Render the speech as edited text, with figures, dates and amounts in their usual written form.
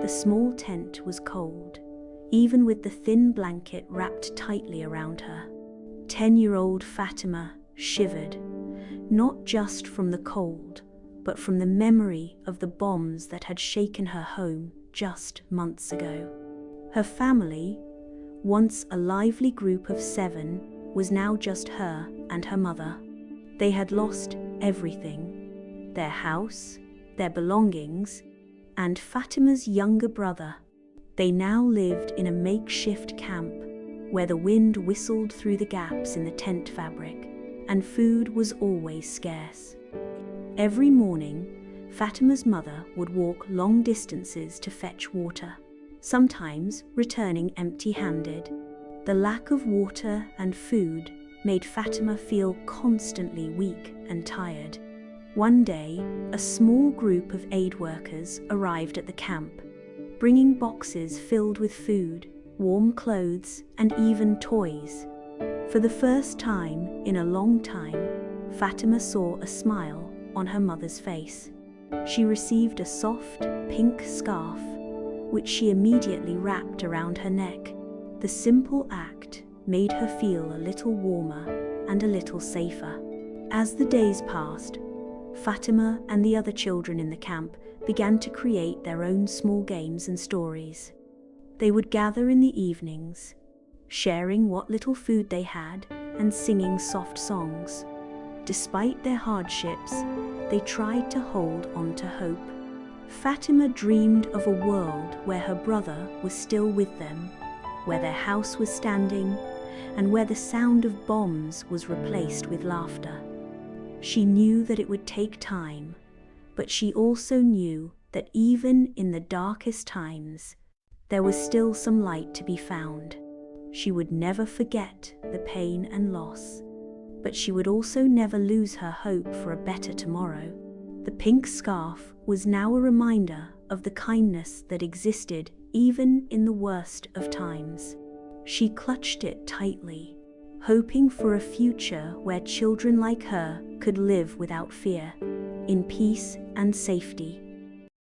The small tent was cold, even with the thin blanket wrapped tightly around her. 10-year-old Fatima shivered, not just from the cold, but from the memory of the bombs that had shaken her home just months ago. Her family, once a lively group of 7, was now just her and her mother. They had lost everything: their house, their belongings, and Fatima's younger brother. They now lived in a makeshift camp where the wind whistled through the gaps in the tent fabric, and food was always scarce. Every morning, Fatima's mother would walk long distances to fetch water, sometimes returning empty-handed. The lack of water and food made Fatima feel constantly weak and tired. One day, a small group of aid workers arrived at the camp, bringing boxes filled with food, warm clothes, and even toys. For the first time in a long time, Fatima saw a smile on her mother's face. She received a soft, pink scarf, which she immediately wrapped around her neck. The simple act made her feel a little warmer and a little safer. As the days passed, Fatima and the other children in the camp began to create their own small games and stories. They would gather in the evenings, sharing what little food they had and singing soft songs. Despite their hardships, they tried to hold on to hope. Fatima dreamed of a world where her brother was still with them, where their house was standing, and where the sound of bombs was replaced with laughter. She knew that it would take time, but she also knew that even in the darkest times, there was still some light to be found. She would never forget the pain and loss, but she would also never lose her hope for a better tomorrow. The pink scarf was now a reminder of the kindness that existed even in the worst of times. She clutched it tightly, hoping for a future where children like her could live without fear, in peace and safety.